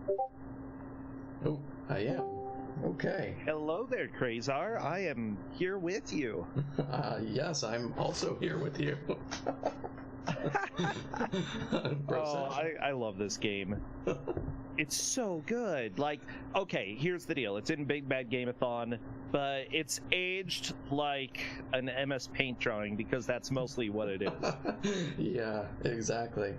Oh, I am. Okay. Hello there, Krayzar. I am here with you. Yes, I'm also here with you. I love this game. It's so good. Like, okay, here's the deal. It's in Big Bad Game-a-thon, but it's aged like an MS Paint drawing because that's mostly what it is. Yeah, exactly.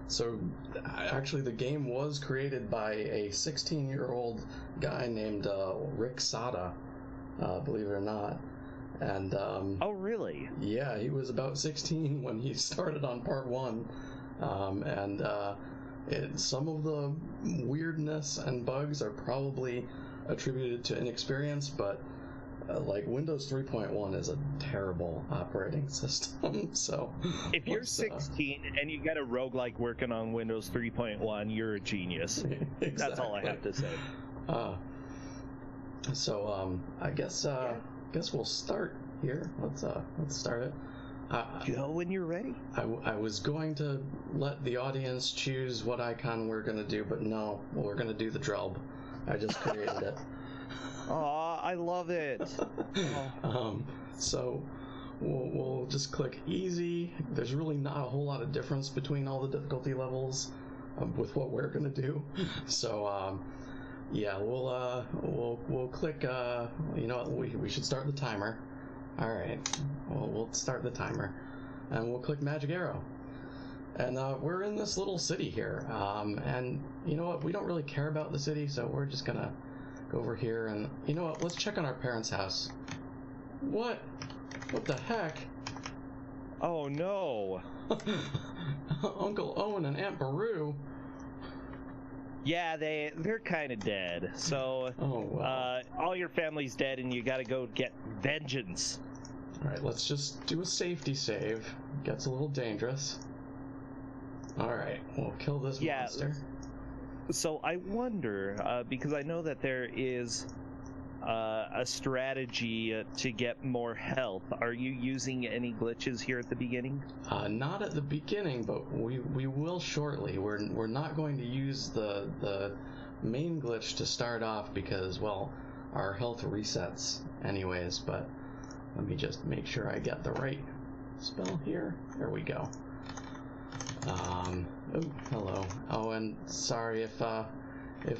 So, actually, the game was created by a 16-year-old guy named Rick Sada, believe it or not. And oh, really? Yeah, he was about 16 when he started on part 1. Some of the weirdness and bugs are probably attributed to inexperience, but like Windows 3.1 is a terrible operating system. So if you're 16 and you got a roguelike working on Windows 3.1, you're a genius. Exactly. That's all I have to say. I guess we'll start here. Let's start it. Go when you're ready. I was going to let the audience choose what icon we're going to do, but no, we're going to do the Drelb. I just created it. Aw, I love it. So we'll just click easy. There's really not a whole lot of difference between all the difficulty levels with what we're going to do. So yeah, we'll click. You know what? We should start the timer. All right. Well, we'll start the timer, and we'll click Magic Arrow. And we're in this little city here. And you know what? We don't really care about the city, so we're just gonna go over here. And you know what? Let's check on our parents' house. What? What the heck? Oh no! Uncle Owen and Aunt Beru. Yeah, they're kind of dead. So, all your family's dead, and you got to go get vengeance. All right, let's just do a safety save. Gets a little dangerous. All right, we'll kill this monster. So I wonder, because I know that there is a strategy to get more health. Are you using any glitches here at the beginning? Not at the beginning, but we will shortly. We're not going to use the main glitch to start off because, well, our health resets anyways. But let me just make sure I get the right spell here. There we go. Oh, hello. Oh, and sorry if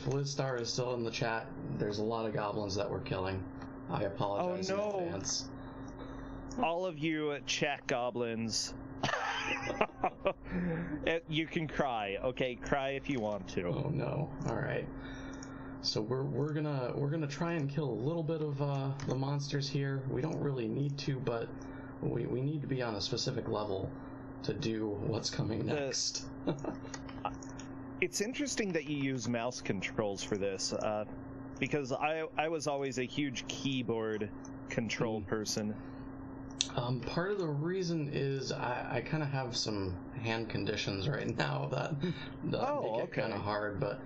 Liz Star is still in the chat. There's a lot of goblins that we're killing. I apologize in advance. All of you chat goblins. You can cry, okay? Cry if you want to. Oh no! All right. So we're gonna try and kill a little bit of the monsters here. We don't really need to, but we need to be on a specific level to do what's coming next. It's interesting that you use mouse controls for this, because I was always a huge keyboard control person. Part of the reason is I kind of have some hand conditions right now that make it kind of hard, but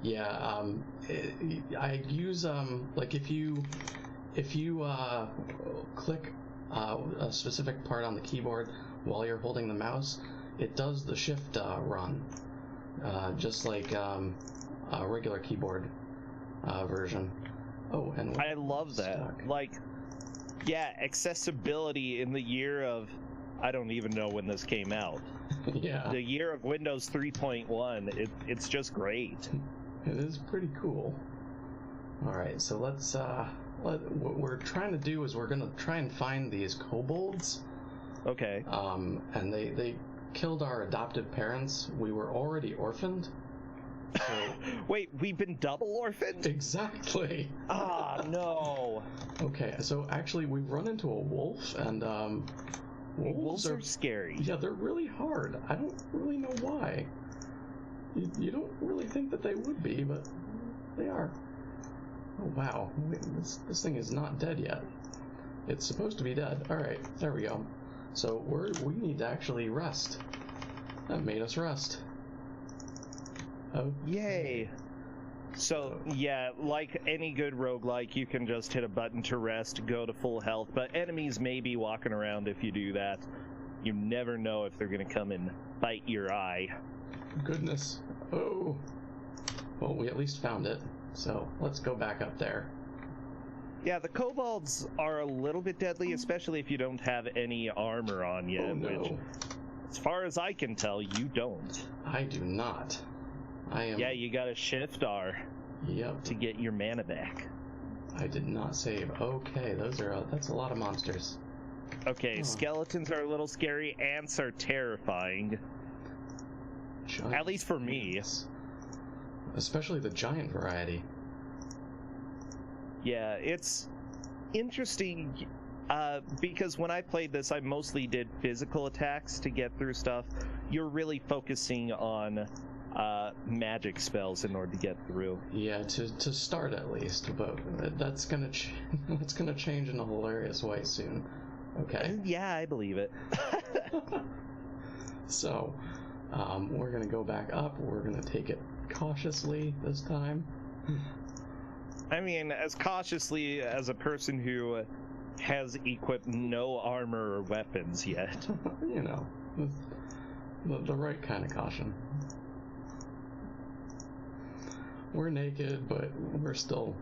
yeah, I use like if you click a specific part on the keyboard while you're holding the mouse, it does the shift run, just like a regular keyboard version. Oh, and I love that. Like, yeah, accessibility in the year of, I don't even know when this came out. Yeah. The year of Windows 3.1. It's just great. It is pretty cool. All right, so let's what we're trying to do is we're gonna try and find these kobolds. Okay. And they killed our adoptive parents. We were already orphaned. So... Wait, we've been double orphaned? Exactly. Ah, no. Okay, so actually we've run into a wolf, and wolves are scary. Yeah, they're really hard. I don't really know why. You don't really think that they would be, but they are. Oh wow, wait, this thing is not dead yet. It's supposed to be dead. All right, there we go. So we need to actually rest. That made us rest. Oh, yay! So yeah, like any good roguelike, you can just hit a button to rest, go to full health, but enemies may be walking around if you do that. You never know if they're gonna come and bite your eye. Goodness. Oh. Well, we at least found it, so let's go back up there. Yeah, the kobolds are a little bit deadly, especially if you don't have any armor on yet, Oh, no. which, as far as I can tell, you don't. I do not. I am... Yeah, you gotta shift R. Yep. To get your mana back. I did not save. Okay, that's a lot of monsters. Okay, skeletons are a little scary, ants are terrifying. Giant At least for me. ants. Especially the giant variety. Yeah, it's interesting because when I played this, I mostly did physical attacks to get through stuff. You're really focusing on magic spells in order to get through. Yeah, to start at least, but that's gonna change in a hilarious way soon. Okay. Yeah, I believe it. So, we're gonna go back up. We're gonna take it cautiously this time. I mean, as cautiously as a person who has equipped no armor or weapons yet. You know, the right kind of caution. We're naked, but we're still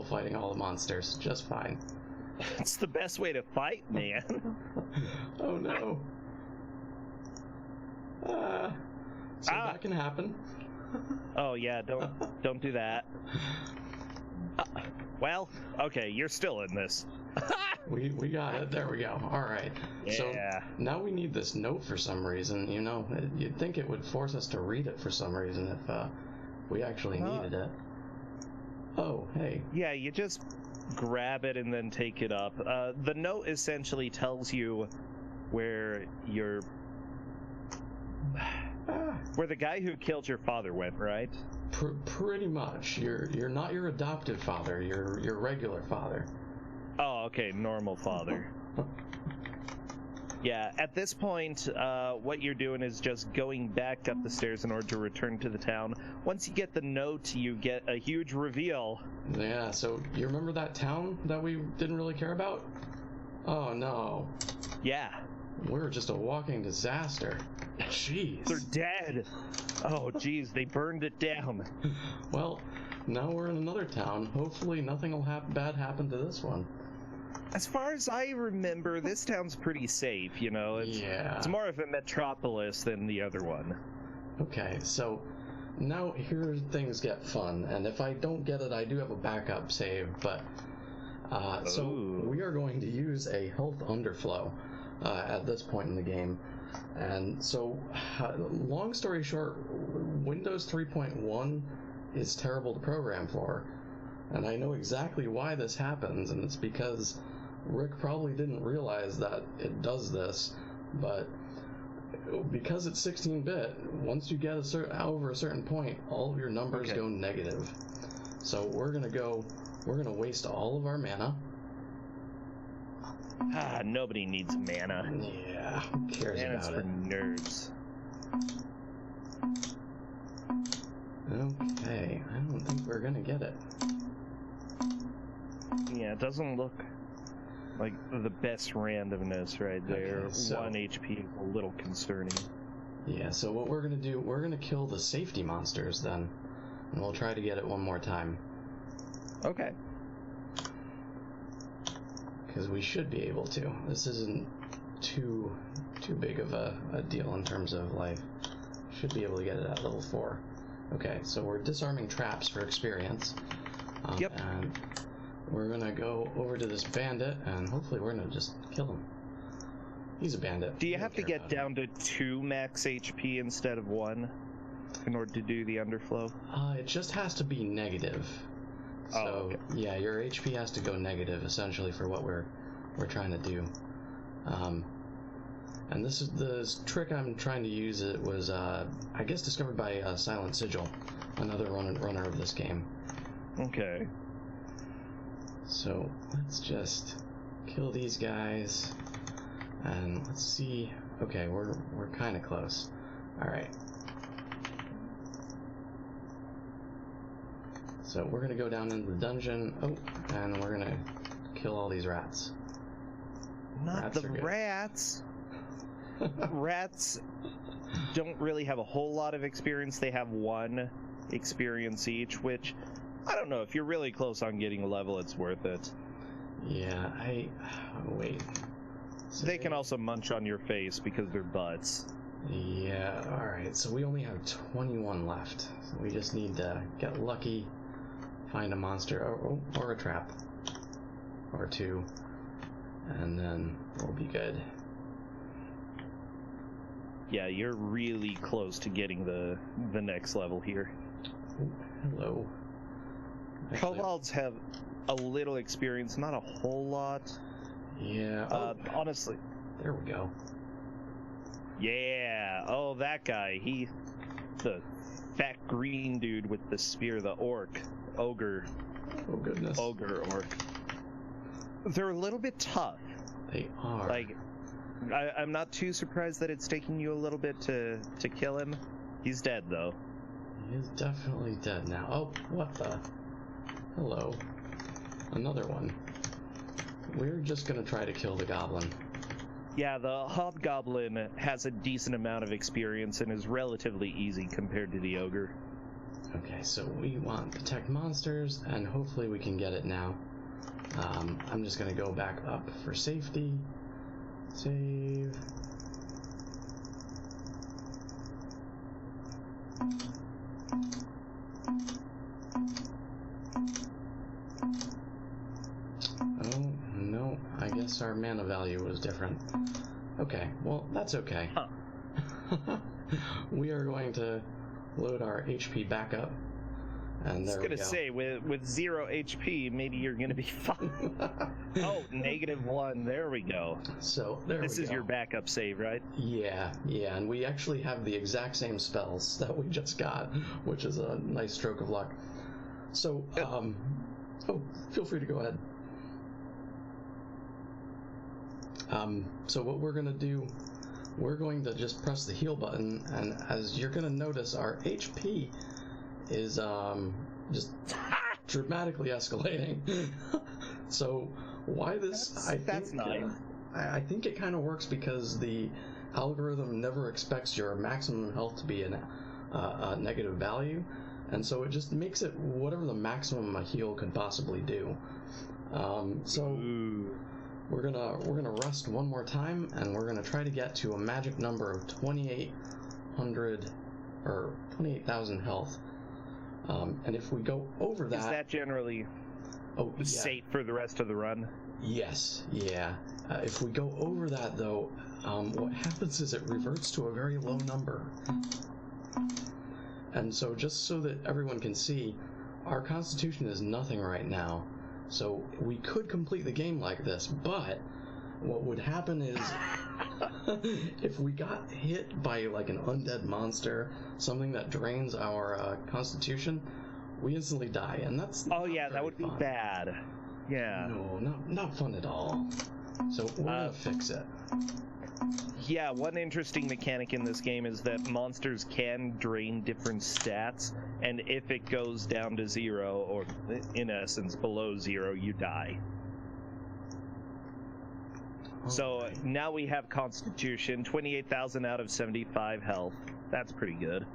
fighting all the monsters just fine. It's the best way to fight, man. Oh no. So that can happen. Oh yeah, don't do that. Well, okay, you're still in this. we got it. There we go. All right. Yeah. So now we need this note for some reason. You know, you'd think it would force us to read it for some reason if we actually needed it. Oh, hey. Yeah, you just grab it and then take it up. The note essentially tells you where where the guy who killed your father went, right? Pretty much. You're not your adopted father. You're your regular father. Oh, okay, normal father. Yeah, at this point, what you're doing is just going back up the stairs in order to return to the town. Once you get the note, you get a huge reveal. Yeah, so you remember that town that we didn't really care about? Oh no. Yeah. We were just a walking disaster. Jeez. They're dead. Oh, geez, they burned it down. Well, now we're in another town. Hopefully nothing will bad happen to this one. As far as I remember, this town's pretty safe, you know? It's more of a metropolis than the other one. Okay, so now here things get fun, and if I don't get it, I do have a backup save, but so we are going to use a health underflow at this point in the game. And so, long story short, Windows 3.1 is terrible to program for, and I know exactly why this happens, and it's because Rick probably didn't realize that it does this, but because it's 16-bit, once you get over a certain point, all of your numbers go negative. So we're gonna waste all of our mana. Nobody needs mana. Yeah, who cares Mana's about it? for nerds. Okay, I don't think we're gonna get it. Yeah, it doesn't look like the best randomness right there. Okay, so 1 HP is a little concerning. Yeah, so what we're gonna do, we're gonna kill the safety monsters then, and we'll try to get it one more time. Okay. Because we should be able to. This isn't too big of a deal in terms of life. Should be able to get it at level 4. Okay, so we're disarming traps for experience. Yep. And we're gonna go over to this bandit, and hopefully we're gonna just kill him. He's a bandit. Do you have to get down to 2 max HP instead of 1 in order to do the underflow? It just has to be negative. So, okay. Yeah, your HP has to go negative, essentially, for what we're trying to do. And this is the trick I'm trying to use. It was, I guess, discovered by Silent Sigil, another runner of this game. Okay. So let's just kill these guys, and let's see. Okay, we're kind of close. All right. So we're gonna go down into the dungeon. Oh, and we're gonna kill all these rats. Not the rats. Rats don't really have a whole lot of experience. They have 1 experience each, which I don't know. If you're really close on getting a level, it's worth it. Yeah, wait. So they can also munch on your face because they're butts. Yeah, alright, so we only have 21 left. So we just need to get lucky, find a monster, or a trap. Or 2. And then we'll be good. Yeah, you're really close to getting the next level here. Ooh, hello. Kobolds have a little experience, not a whole lot. Yeah. Honestly. There we go. Yeah. Oh, that guy. The fat green dude with the spear, the orc. Ogre. Oh, goodness. Ogre orc. They're a little bit tough. They are. Like, I'm not too surprised that it's taking you a little bit to kill him. He's dead, though. He is definitely dead now. Oh, what the? Hello. Another one. We're just gonna try to kill the goblin. Yeah, the hobgoblin has a decent amount of experience and is relatively easy compared to the ogre. Okay, so we want detect monsters, and hopefully we can get it now. I'm just gonna go back up for safety. Save. Oh, no, I guess our mana value was different. Okay, well, that's okay. Huh. We are going to load our HP back up. And there we go. I was gonna say, with 0 HP, maybe you're gonna be fine. Oh, -1. There we go. So there we go. This is your backup save, right? Yeah, and we actually have the exact same spells that we just got, which is a nice stroke of luck. So, oh, feel free to go ahead. So what we're gonna do, we're going to just press the heal button, and as you're gonna notice, our HP is just dramatically escalating. So why this? That's nice. I think it kind of works because the algorithm never expects your maximum health to be a negative value, and so it just makes it whatever the maximum a heal could possibly do. So Ooh. we're gonna rest one more time, and we're gonna try to get to a magic number of 2,800 or 28,000 health. And if we go over that... Is that generally safe for the rest of the run? Yes, yeah. If we go over that, though, what happens is it reverts to a very low number. And so just so that everyone can see, our constitution is nothing right now. So we could complete the game like this, but what would happen is if we got hit by like an undead monster, something that drains our constitution, we instantly die, and that's that would be bad. Yeah. No, not fun at all. So we're gonna fix it. Yeah, one interesting mechanic in this game is that monsters can drain different stats, and if it goes down to 0, or in essence below 0, you die. So now we have Constitution, 28,000 out of 75 health. That's pretty good.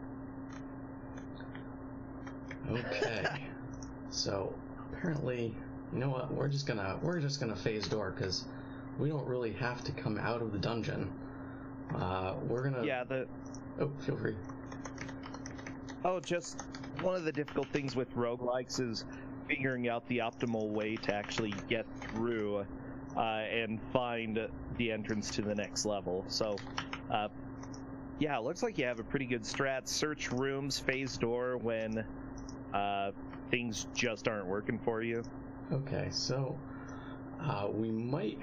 Okay. So apparently, you know what? We're just gonna phase door because we don't really have to come out of the dungeon. We're gonna. Yeah. Oh, feel free. Oh, just one of the difficult things with roguelikes is figuring out the optimal way to actually get through. And find the entrance to the next level. So, yeah, it looks like you have a pretty good strat. Search rooms, phase door when things just aren't working for you. Okay, so we might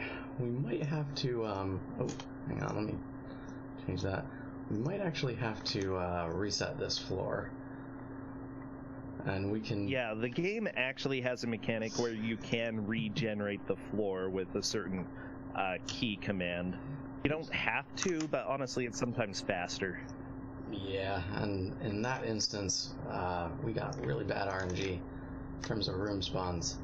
have to. Oh, hang on, let me change that. We might actually have to reset this floor. And we can... Yeah, the game actually has a mechanic where you can regenerate the floor with a certain key command. You don't have to, but honestly, it's sometimes faster. Yeah, and in that instance, we got really bad RNG in terms of room spawns.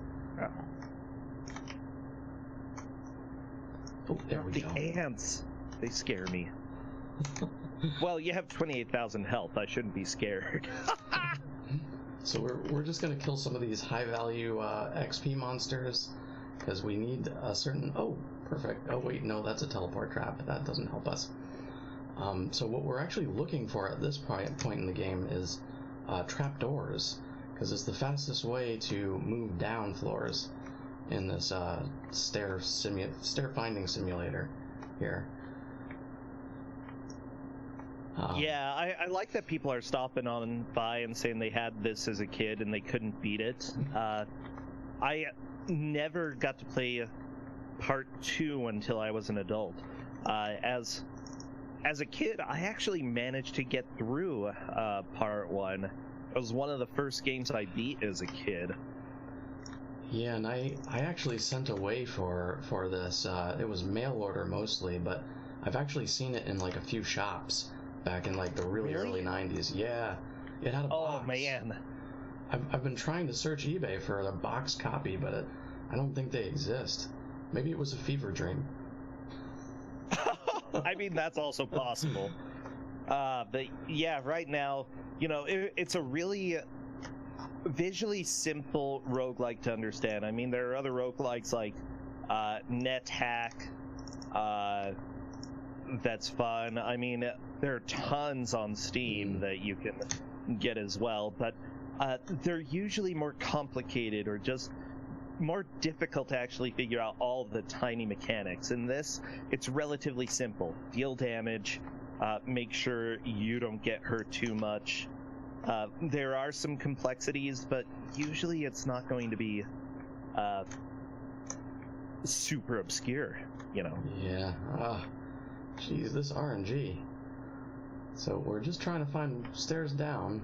Oh, there we go. The ants! They scare me. Well, you have 28,000 health. I shouldn't be scared. So we're just gonna kill some of these high value XP monsters because we need a certain. Oh, perfect. Oh wait, no, that's a teleport trap. That doesn't help us. So what we're actually looking for at this point in the game is trapdoors, because it's the fastest way to move down floors in this stair finding simulator here. Yeah, I like that people are stopping on by and saying they had this as a kid and they couldn't beat it. I never got to play part 2 until I was an adult. As a kid, I actually managed to get through part 1. It was one of the first games I beat as a kid. Yeah, and I actually sent away for this. It was mail order mostly, but I've actually seen it in like a few shops back in like the really early 90s. Yeah, it had a box. Oh man. I've been trying to search eBay for a box copy, but I don't think they exist. Maybe it was a fever dream. I mean, that's also possible. But yeah, right now, you know, it's a really visually simple roguelike to understand. I mean, there are other roguelikes like NetHack. That's fun. I mean, there are tons on Steam that you can get as well, but they're usually more complicated or just more difficult to actually figure out all the tiny mechanics. In this, it's relatively simple. Deal damage, make sure you don't get hurt too much. There are some complexities, but usually it's not going to be super obscure, you know? Yeah. Jeez, this RNG. So we're just trying to find stairs down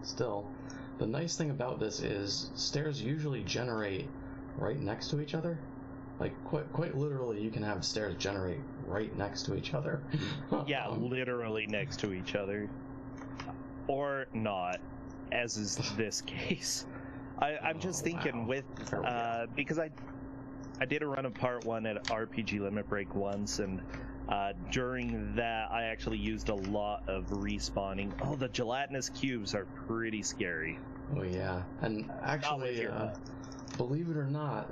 still. The nice thing about this is stairs usually generate right next to each other. Like quite literally, you can have stairs generate right next to each other. Yeah, literally next to each other. Or not, as is this case. I'm just thinking with because I did a run of part 1 at RPG Limit Break once, and during that I actually used a lot of respawning. Oh, the gelatinous cubes are pretty scary. Oh yeah, and actually, believe it or not,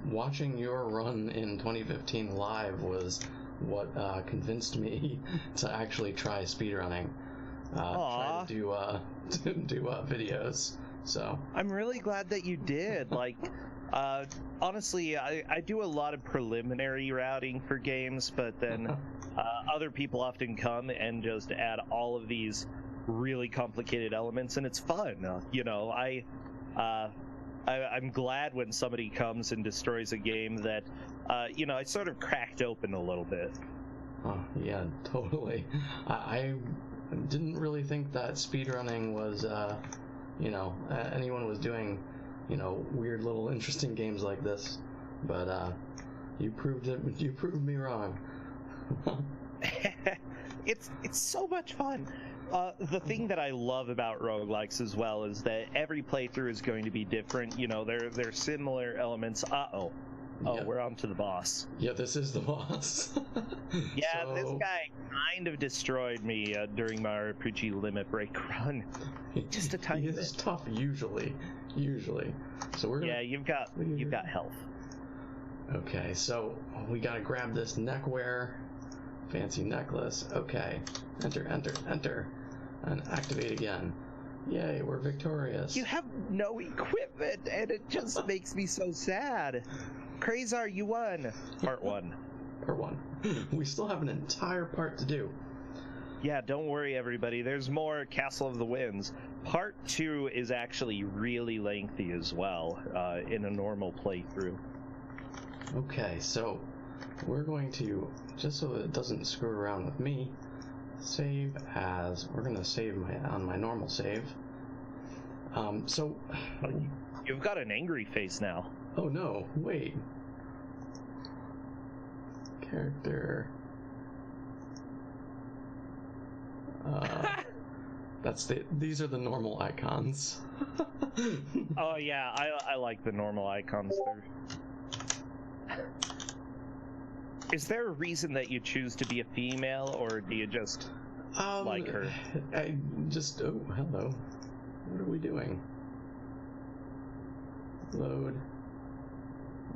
watching your run in 2015 live was what convinced me to actually try speedrunning. Try to do videos. So I'm really glad that you did. Like, honestly, I do a lot of preliminary routing for games, but then other people often come and just add all of these really complicated elements, and it's fun. You know, I'm glad when somebody comes and destroys a game that, you know, I sort of cracked open a little bit. Oh, yeah, totally. I didn't really think that speedrunning was, you know, anyone was doing, you know, weird little interesting games like this. But you proved it. You proved me wrong. It's so much fun. The thing that I love about roguelikes as well is that every playthrough is going to be different. You know, they're similar elements. Oh, yep. We're on to the boss. Yeah, this is the boss. Yeah, so... this guy kind of destroyed me during my RPG Limit Break run. Just a tiny bit. It's tough usually. So we're gonna... Yeah, you've got health. Okay, so we gotta grab this neckwear. Fancy necklace. Okay. Enter, and activate again. Yay, we're victorious. You have no equipment, and it just makes me so sad. Krayzar, you won. Part 1. Part 1. We still have an entire part to do. Yeah, don't worry, everybody. There's more Castle of the Winds. Part 2 is actually really lengthy as well, in a normal playthrough. Okay, so we're going to, just so that it doesn't screw around with me, save as, we're going to save on my normal save. So... You've got an angry face now. Oh no, wait. Character... these are the normal icons. Oh yeah, I like the normal icons there. Is there a reason that you choose to be a female, or do you just like her? I just... Oh, hello. What are we doing? Load.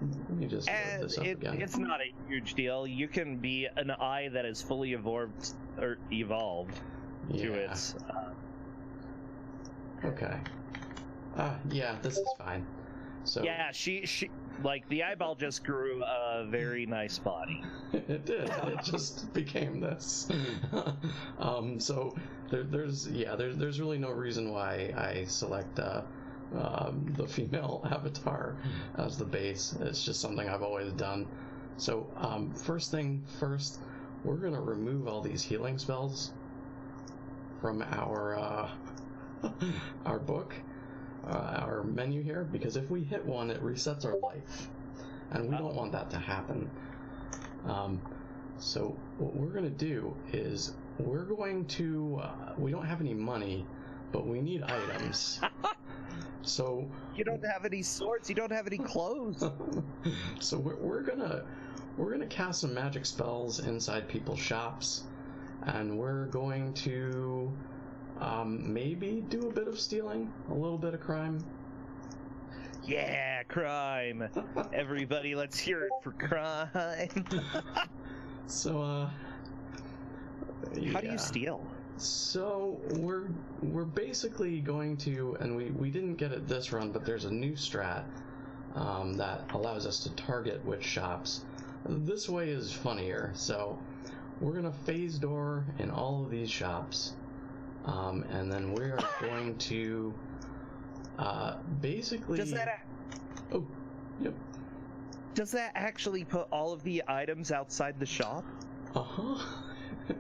Let me just load this up again. It's not a huge deal. You can be an eye that is fully evolved to its... Okay. Yeah, this is fine. So yeah, she like the eyeball just grew a very nice body. It did. It just became this. So there's really no reason why I select the female avatar as the base. It's just something I've always done. So first thing first, we're gonna remove all these healing spells from our book. Our menu here, because if we hit one, it resets our life, and we don't want that to happen. So what we're going to do is we're going to we don't have any money, but we need items. So you don't have any swords, you don't have any clothes. So we're gonna cast some magic spells inside people's shops, and we're going to maybe do a bit of stealing, a little bit of crime. Yeah, crime. Everybody, let's hear it for crime. So, how do you steal? So we're basically going to, and we didn't get it this run, but there's a new strat that allows us to target witch shops. This way is funnier. So we're gonna phase door in all of these shops. And then we are going to basically... Does that... Oh, yep. Does that actually put all of the items outside the shop? Uh-huh.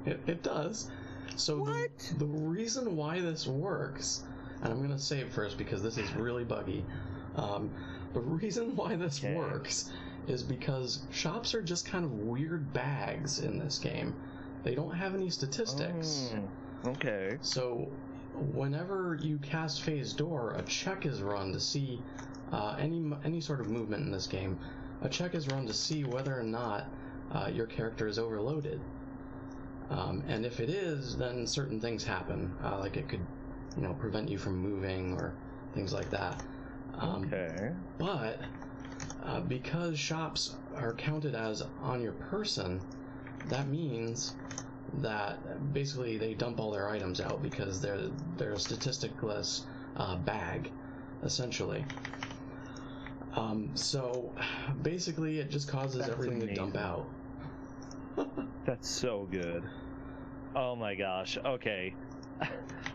It does. So what? The reason why this works, and I'm going to save first because this is really buggy. The reason why this works is because shops are just kind of weird bags in this game. They don't have any statistics. Okay. So, whenever you cast Phase Door, a check is run to see any sort of movement in this game. A check is run to see whether or not your character is overloaded. And if it is, then certain things happen. Like it could, prevent you from moving or things like that. Okay. But because shops are counted as on your person, that means that basically they dump all their items out because they're a statisticless bag, essentially. So basically it just causes everything to dump out. That's so good. Oh my gosh. Okay.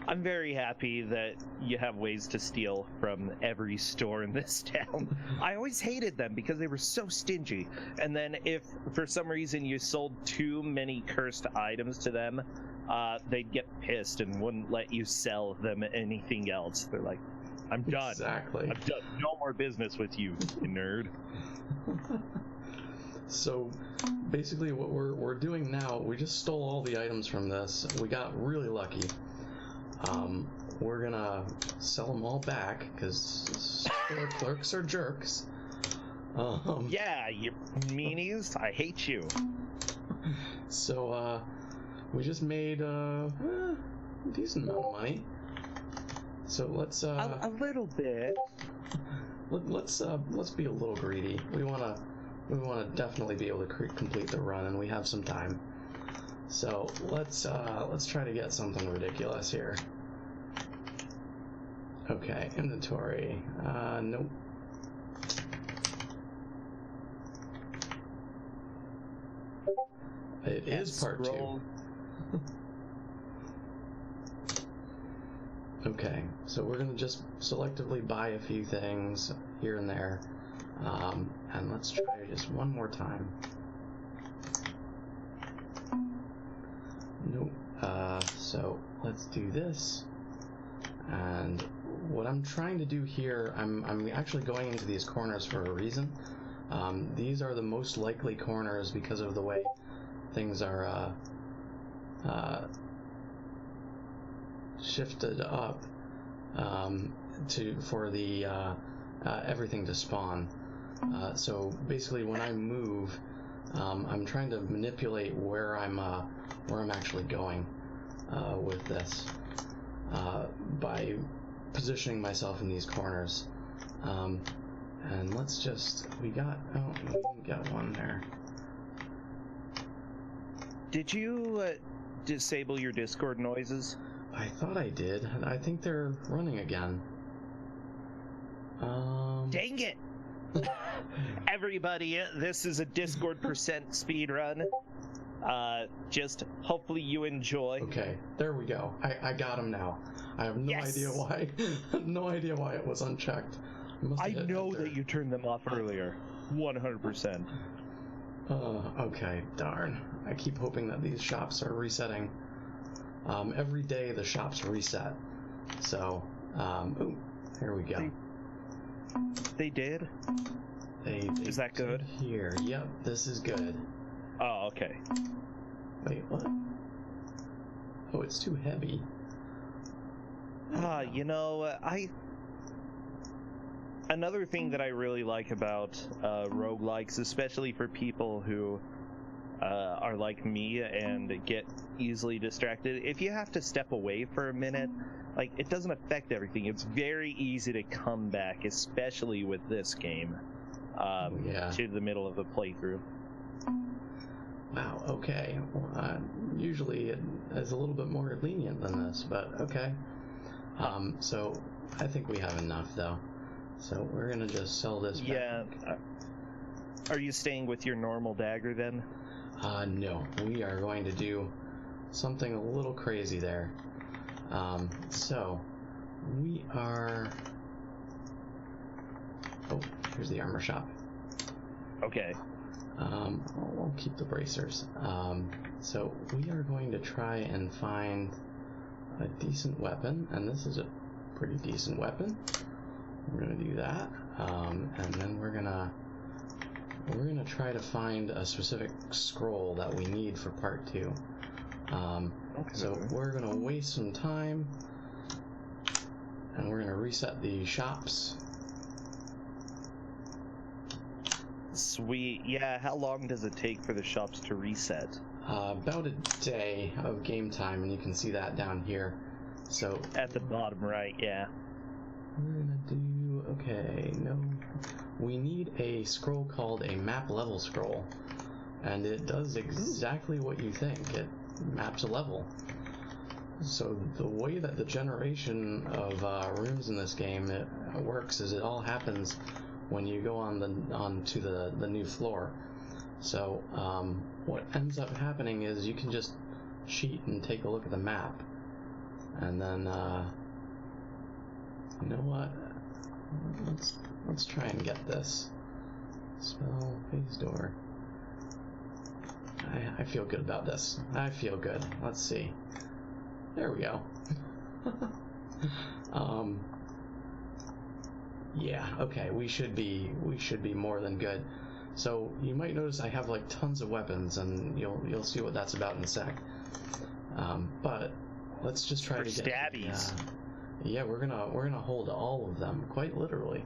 I'm very happy that you have ways to steal from every store in this town. I always hated them because they were so stingy. And then if for some reason you sold too many cursed items to them, they'd get pissed and wouldn't let you sell them anything else. They're like, I'm done. Exactly. I'm done. No more business with you, you nerd. So basically what we're doing now, we just stole all the items from this. We got really lucky. We're gonna sell them all back because store clerks are jerks. Yeah, you meanies. I hate you. So we just made a decent amount of money. So let's a little bit. Let's be a little greedy. We wanna definitely be able to complete the run, and we have some time. So let's try to get something ridiculous here. Okay, inventory. Nope. It is part 2. Okay, so we're gonna just selectively buy a few things here and there, and let's try just one more time. Nope. So let's do this. And what I'm trying to do here, I'm actually going into these corners for a reason. These are the most likely corners because of the way things are shifted up for the everything to spawn. So basically, when I move, I'm trying to manipulate where I'm actually going with this by positioning myself in these corners. And let's just, we got one there. Did you disable your Discord noises? I thought I did. I think they're running again. Dang it! Everybody, this is a Discord % speed run. Just hopefully you enjoy. Okay, there we go. I got him now. I have no idea why. No idea why it was unchecked. I know that you turned them off earlier. 100%. Okay, darn. I keep hoping that these shops are resetting. Every day the shops reset. So, ooh, here we go. They did? They is that good? Here, yep, this is good. Oh, okay. Wait, what? Oh, it's too heavy. You know, another thing that I really like about roguelikes, especially for people who are like me and get easily distracted, if you have to step away for a minute, like, it doesn't affect everything. It's very easy to come back, especially with this game, to the middle of a playthrough. Wow, okay. Well, usually it is a little bit more lenient than this, but okay. So I think we have enough, though. So we're gonna just sell this back. Yeah. Are you staying with your normal dagger, then? No. We are going to do something a little crazy there. So we are... Oh, here's the armor shop. Okay. I'll keep the bracers. So we are going to try and find a decent weapon, and this is a pretty decent weapon. We're gonna do that, and then we're gonna try to find a specific scroll that we need for part 2. So we're gonna waste some time, and we're gonna reset the shops. Sweet. Yeah, how long does it take for the shops to reset? About a day of game time, and you can see that down here. So at the bottom right, yeah. We're gonna do, okay, no. We need a scroll called a map level scroll, and it does exactly what you think. It maps a level. So the way that the generation of rooms in this game works is it all happens when you go onto the new floor. So what ends up happening is you can just cheat and take a look at the map, and then you know what? Let's try and get this. Spell phase door. I feel good about this. I feel good. Let's see. There we go. Yeah, okay, we should be more than good. So you might notice I have like tons of weapons, and you'll see what that's about in a sec. But let's just try to get stabbies. Yeah, we're gonna hold all of them, quite literally.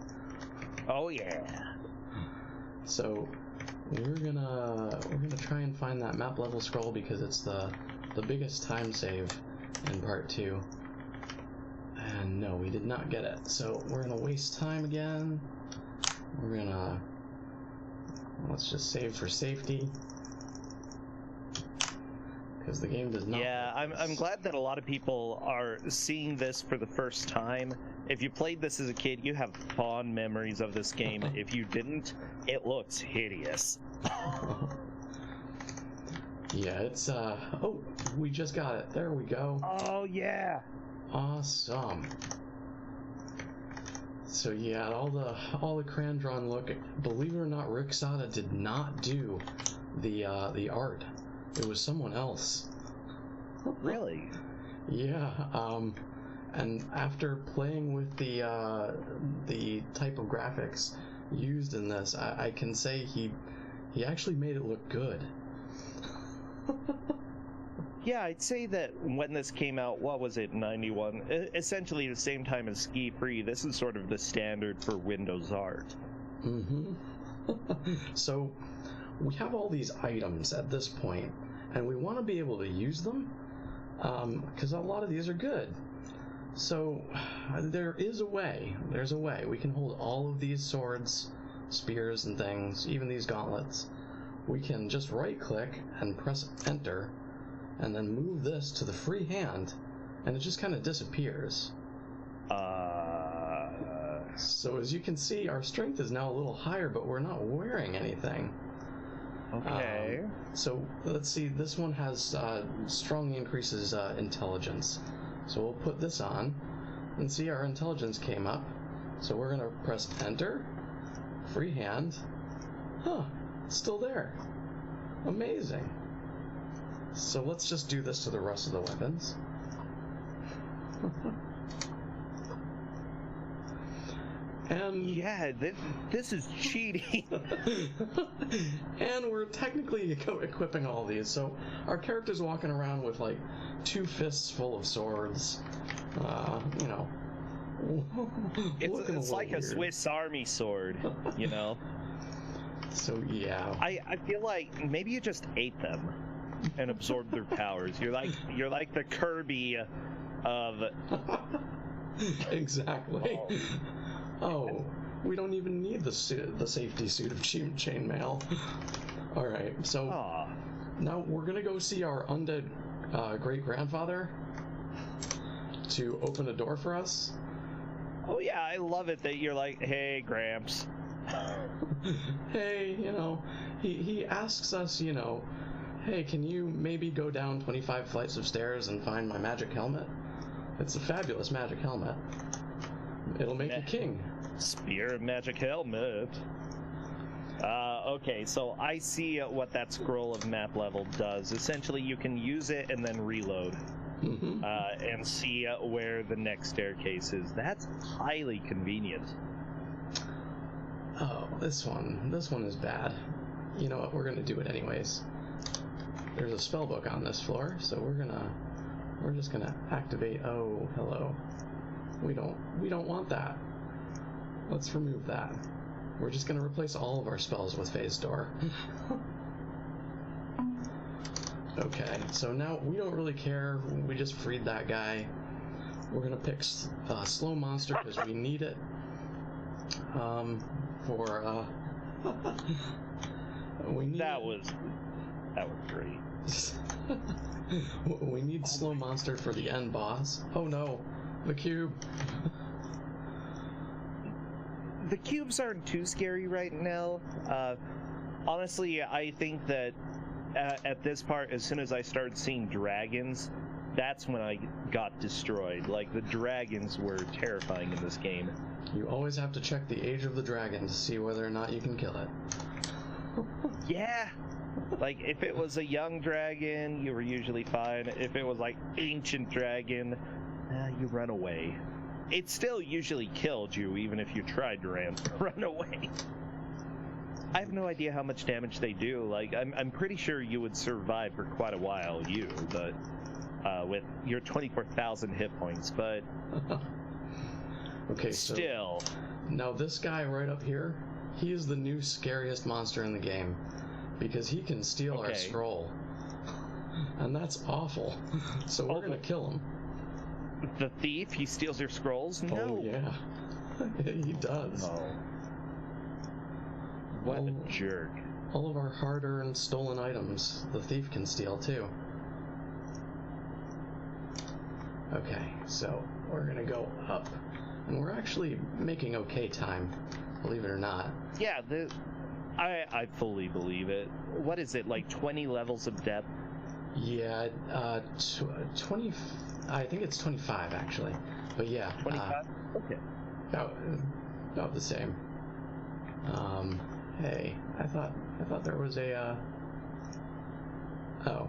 Oh yeah. So we're gonna try and find that map level scroll because it's the biggest time save in part 2. And no, we did not get it. So we're gonna waste time again. Let's just save for safety, because the game does not. Yeah, I'm glad that a lot of people are seeing this for the first time. If you played this as a kid, you have fond memories of this game. If you didn't, it looks hideous. Yeah, it's oh, we just got it. There we go. Oh yeah. Awesome. So yeah, all the Krayzar look. Believe it or not, Rick Sada did not do the art. It was someone else. Really? Yeah. And after playing with the type of graphics used in this, I can say he actually made it look good. Yeah, I'd say that when this came out, what was it, 91? Essentially the same time as Ski Free, this is sort of the standard for Windows art. Mm-hmm. So we have all these items at this point, and we want to be able to use them, because a lot of these are good. So there is a way. There's a way. We can hold all of these swords, spears, and things, even these gauntlets. We can just right-click and press Enter, and then move this to the free hand, and it just kind of disappears. So as you can see, our strength is now a little higher, but we're not wearing anything. Okay. So let's see, this one has strongly increases intelligence. So we'll put this on, and see our intelligence came up. So we're going to press Enter, free hand. Huh, it's still there. Amazing. So let's just do this to the rest of the weapons. And yeah, this is cheating. And we're technically equipping all these, so our character's walking around with like 2 fists full of swords. You know, it's like a Swiss Army sword, you know. So yeah, I feel like maybe you just ate them and absorbed their powers. You're like the Kirby of. Exactly. Oh, we don't even need the safety suit of chainmail. All right, so now we're gonna go see our undead great-grandfather to open a door for us. Oh yeah, I love it that you're like, hey, Gramps. Hey, you know, he asks us, you know, hey, can you maybe go down 25 flights of stairs and find my magic helmet? It's a fabulous magic helmet. It'll make you king. Spear magic helmet. Okay, so I see what that scroll of map level does. Essentially, you can use it and then reload. Mm-hmm. And see where the next staircase is. That's highly convenient. Oh, this one is bad. You know what? We're gonna do it anyways. There's a spell book on this floor, so we're just gonna activate. Oh, hello. We don't want that. Let's remove that. We're just gonna replace all of our spells with Phase Door. Okay, so now we don't really care. We just freed that guy. We're gonna pick Slow Monster because we need it. We need. That was great. We need Slow Monster for the end boss. Oh no, the cube. The cubes aren't too scary right now. Honestly, I think that at this part, as soon as I started seeing dragons, that's when I got destroyed. Like, the dragons were terrifying in this game. You always have to check the age of the dragon to see whether or not you can kill it. Yeah. Like, if it was a young dragon, you were usually fine. If it was, like, ancient dragon, you run away. It still usually killed you, even if you tried to run away. I have no idea how much damage they do. Like, I'm pretty sure you would survive for quite a while, but with your 24,000 hit points, but okay, still. So now this guy right up here, he is the new scariest monster in the game because he can steal our scroll, and that's awful. So we're gonna kill him. The thief? He steals your scrolls? No. Oh yeah, he does. Oh. What a jerk. All of our hard-earned stolen items, the thief can steal too. Okay, so we're gonna go up, and we're actually making okay time, believe it or not. Yeah, I fully believe it. What is it, like 20 levels of depth? Yeah, 20, I think it's 25 actually, but yeah. 25? Okay. About the same. Hey, I thought there was a, oh.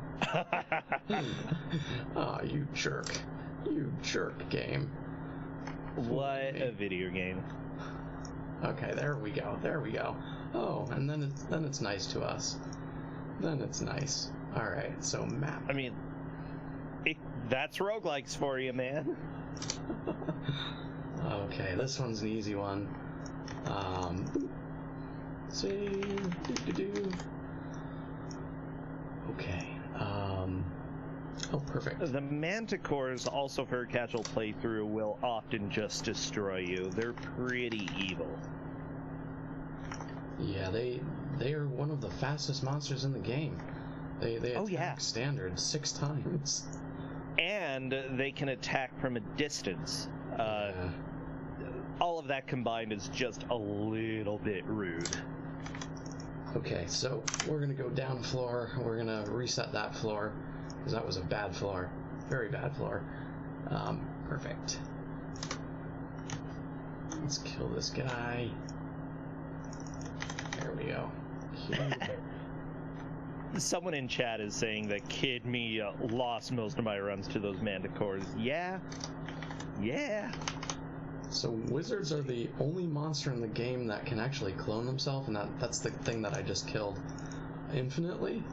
Aw, you jerk. You jerk, game. What a video game. Okay, there we go. Oh, and then it's nice to us. Then it's nice. Alright, so map. I mean, that's roguelikes for you, man. Okay, this one's an easy one. See, Okay. Oh, perfect. The manticores, also for a casual playthrough, will often just destroy you. They're pretty evil. Yeah, they are one of the fastest monsters in the game. They attack standard 6 times. And they can attack from a distance. All of that combined is just a little bit rude. Okay, so we're gonna go down floor. We're gonna reset that floor, because that was a bad floor. Very bad floor. Perfect. Let's kill this guy. There we go. Someone in chat is saying that Kid Me lost most of my runs to those manticores. Yeah. So wizards are the only monster in the game that can actually clone themselves, and that's the thing that I just killed infinitely.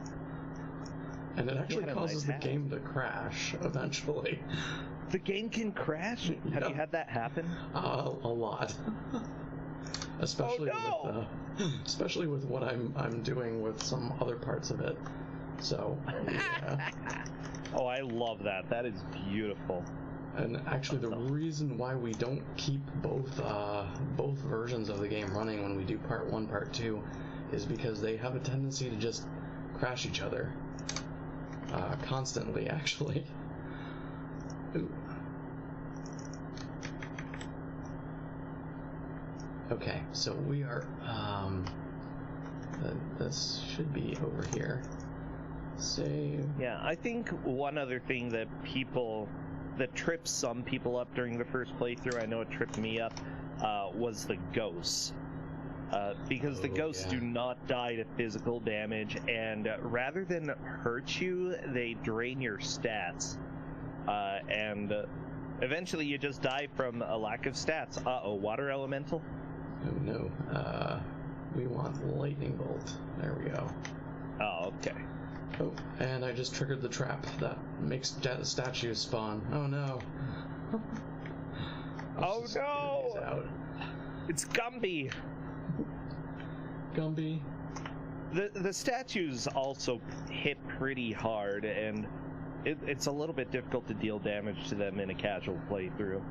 And it actually causes the game to crash eventually. The game can crash? Have you had that happen? A lot. Especially with what I'm doing with some other parts of it. So, yeah. Oh, I love that. That is beautiful. And actually, the reason why we don't keep both versions of the game running when we do part 1, part 2, is because they have a tendency to just crash each other constantly. Actually. Ooh. Okay, so we are, this should be over here. Save. Yeah, I think one other thing that trips some people up during the first playthrough, I know it tripped me up, was the ghosts. Because the ghosts do not die to physical damage, and rather than hurt you, they drain your stats. And eventually you just die from a lack of stats. Uh-oh, water elemental? Oh no, we want lightning bolt. There we go. Oh, okay. Oh, and I just triggered the trap that makes statues spawn. Oh no. Oh no! It's Gumby! Gumby. The statues also hit pretty hard, and it's a little bit difficult to deal damage to them in a casual playthrough.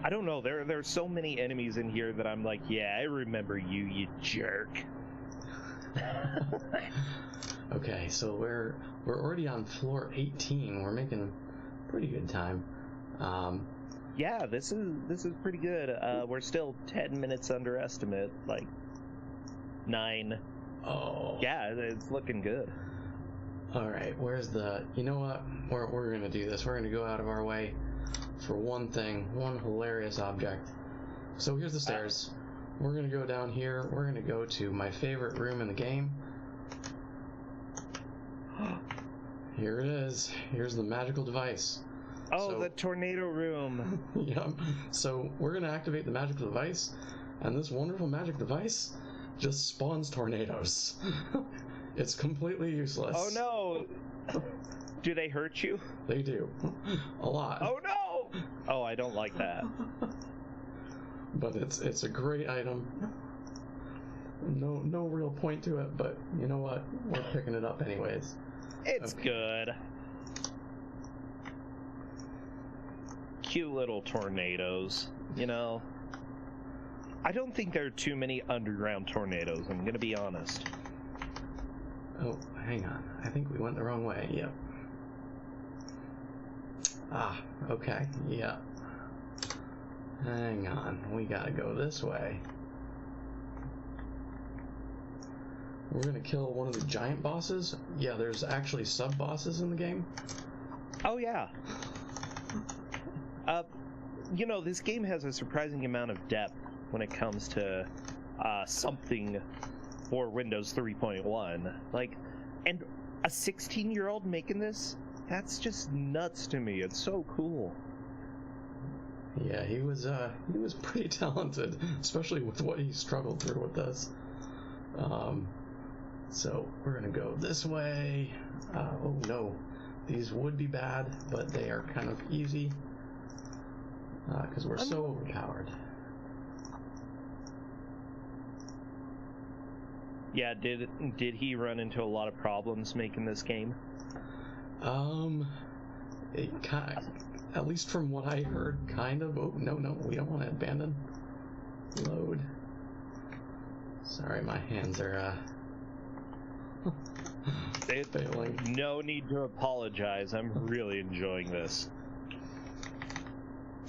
I don't know, there are so many enemies in here that I'm like, yeah, I remember you, you jerk. Okay, so we're already on floor 18. We're making pretty good time. Yeah, this is pretty good. We're still 10 minutes under estimate, like 9. Oh. Yeah, it's looking good. All right, where's the? You know what? We're gonna do this. We're gonna go out of our way for one thing, one hilarious object. So here's the stairs. We're gonna go down here. We're gonna go to my favorite room in the game. Here it is. Here's the magical device. Oh, the tornado room. Yeah. So we're gonna activate the magical device, and this wonderful magic device just spawns tornadoes. It's completely useless. Oh no! Do they hurt you? They do. A lot. Oh no! Oh, I don't like that. But it's a great item. No real point to it, but you know what? We're picking it up anyways. It's good. Cute little tornadoes, you know. I don't think there are too many underground tornadoes, I'm gonna be honest. Oh, hang on. I think we went the wrong way. Yep. Ah, okay. Yep. Hang on. We gotta go this way. We're gonna kill one of the giant bosses. Yeah, there's actually sub-bosses in the game. Oh, yeah. You know, this game has a surprising amount of depth when it comes to something for Windows 3.1. Like, and a 16-year-old making this? That's just nuts to me. It's so cool. Yeah, he was pretty talented, especially with what he struggled through with this. So we're gonna go this way. Oh no, these would be bad, but they are kind of easy because we're so overpowered. Yeah, did he run into a lot of problems making this game? It kind of, at least from what I heard, kind of. Oh, no, we don't want to abandon. Load. Sorry, my hands are, failing. No need to apologize. I'm really enjoying this.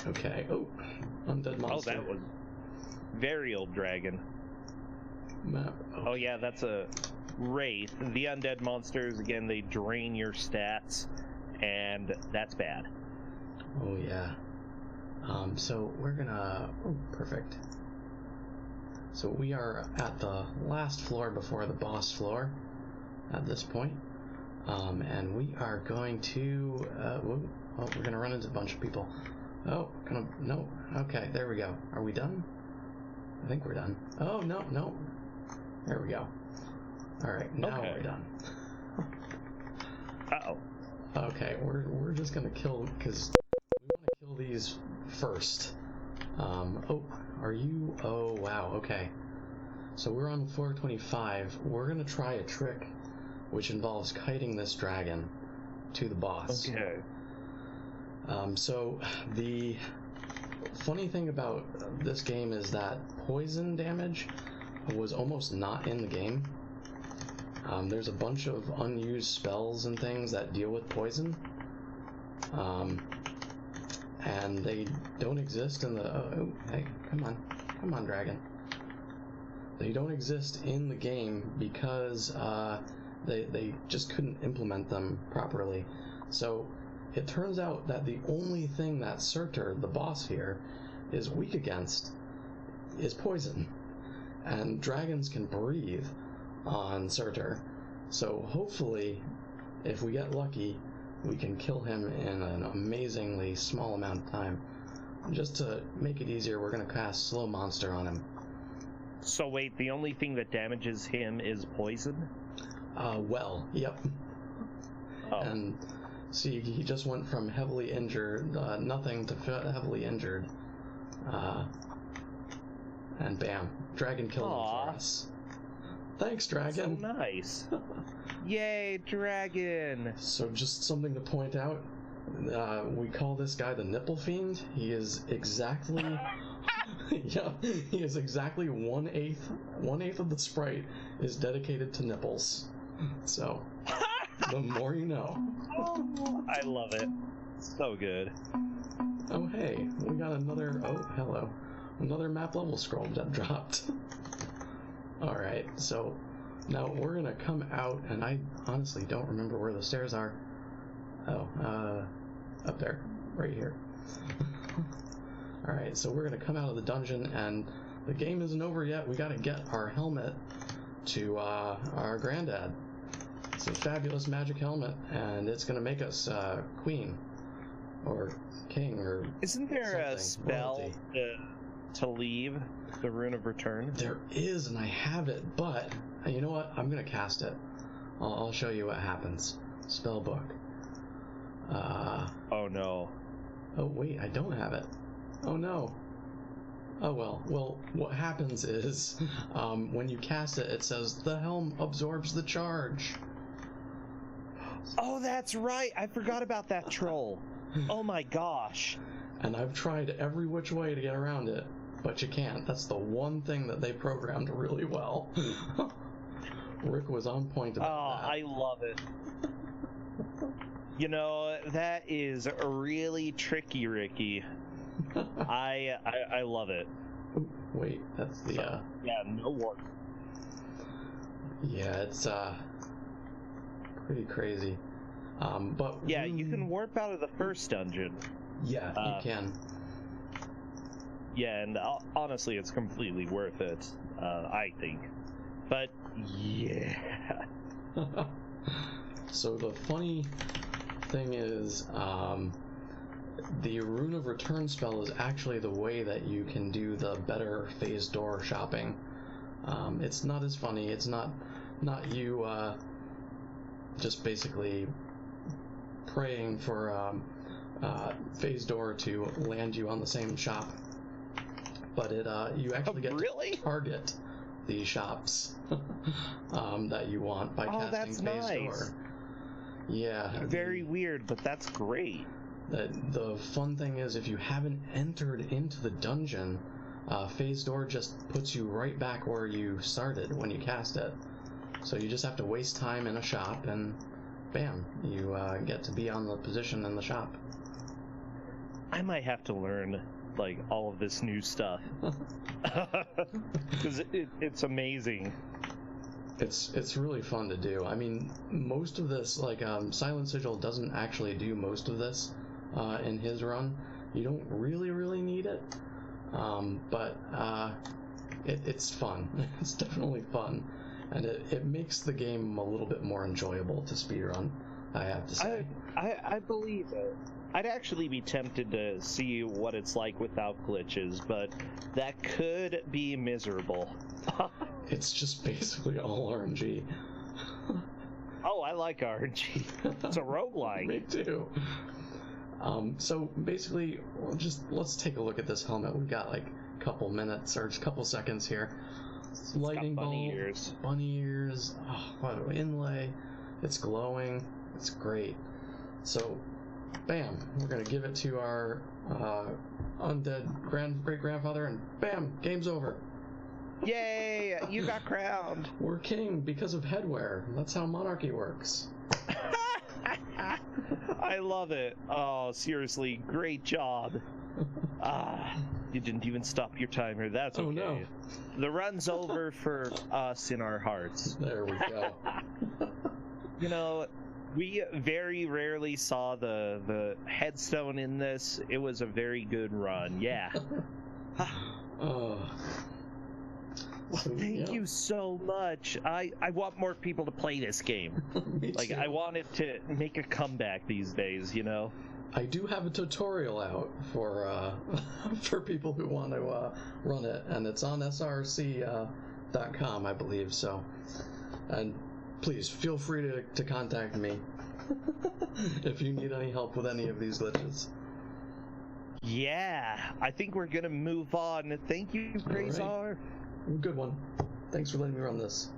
Okay. Oh, undead monster. Oh, that was very old dragon. Map. Okay. Oh yeah, that's a wraith. The undead monsters, again, they drain your stats, and that's bad. Oh yeah. So we're gonna. Oh, perfect. So we are at the last floor before the boss floor at this point. And we are going to. We're gonna run into a bunch of people. Oh, no. Okay, there we go. Are we done? I think we're done. Oh, no. There we go. Alright, now we're done. Uh-oh. Okay, we're just gonna kill, because we want to kill these first. Oh, are you? Oh, wow, okay. So we're on floor 25. We're gonna try a trick which involves kiting this dragon to the boss. Okay. So the funny thing about this game is that poison damage was almost not in the game. There's a bunch of unused spells and things that deal with poison, and they don't exist in the. Oh, hey, come on, dragon. They don't exist in the game because they just couldn't implement them properly. So it turns out that the only thing that Surtur, the boss here, is weak against is poison. And dragons can breathe on Surtur. So hopefully, if we get lucky, we can kill him in an amazingly small amount of time. Just to make it easier, we're going to cast Slow Monster on him. So wait, the only thing that damages him is poison? Well, yep. Oh. And see, he just went from heavily injured, nothing to heavily injured. And bam, dragon killed him for us. Thanks, dragon. So nice. Yay, dragon. So just something to point out, we call this guy the Nipple Fiend. He is exactly... yeah, he is exactly 1/8 of the sprite is dedicated to nipples. So, the more you know. I love it. So good. Oh hey, we got another, oh hello, another map level scroll that dropped. Alright, so now we're gonna come out, and I honestly don't remember where the stairs are. Oh, up there, right here. Alright, so we're gonna come out of the dungeon, and the game isn't over yet. We gotta get our helmet to our granddad. It's a fabulous magic helmet, and it's gonna make us queen or king or isn't there something. a spell to leave the Rune of Return? There is, and I have it, but you know what? I'm gonna cast it. I'll show you what happens. Spell book. Oh no. Oh wait, I don't have it. Oh no. Oh well. Well, what happens is, when you cast it, it says the helm absorbs the charge. Oh, that's right. I forgot about that troll. Oh my gosh. And I've tried every which way to get around it, but you can't. That's the one thing that they programmed really well. Rick was on point about that. I love it. You know, that is really tricky, Ricky. I love it. Ooh, wait, that's the yeah, no warp. Yeah, it's pretty crazy. But yeah, you can warp out of the first dungeon. Yeah, you can. Yeah, and honestly, it's completely worth it, I think. But yeah. So the funny thing is, the Rune of Return spell is actually the way that you can do the better phase door shopping. It's not as funny. It's not you just basically praying for phase door to land you on the same shop, but it you actually get to target the shops that you want by casting that's Phase nice. Door. Yeah. Very weird, but that's great. The fun thing is, if you haven't entered into the dungeon, Phase Door just puts you right back where you started when you cast it. So you just have to waste time in a shop, and bam, you get to be on the position in the shop. I might have to learn like all of this new stuff because it's amazing. It's really fun to do. I mean, most of this, like Silent Sigil doesn't actually do most of this in his run. You don't really need it, but it's fun. It's definitely fun, and it makes the game a little bit more enjoyable to speedrun, I have to say. I believe it. I'd actually be tempted to see what it's like without glitches, but that could be miserable. It's just basically all RNG. Oh, I like RNG. It's a roguelike. Me too. So basically, let's take a look at this helmet. We've got like a couple minutes or a couple seconds here. Lightning bolt, bunny ears. Oh, what an inlay! It's glowing. It's great. So, bam, we're gonna give it to our undead great grandfather, and bam, game's over. Yay! You got crowned. We're king because of headwear. That's how monarchy works. I love it. Oh, seriously, great job. You didn't even stop your timer. That's okay. Oh, no. The run's over for us in our hearts. There we go. You know, we very rarely saw the headstone in this. It was a very good run. Yeah. So, thank you so much. I want more people to play this game. Like, I want it to make a comeback these days, you know? I do have a tutorial out for for people who want to run it, and it's on src.com, I believe, so. And please, feel free to contact me if you need any help with any of these glitches. Yeah, I think we're gonna move on. Thank you, Krayzar. Good one. Thanks for letting me run this.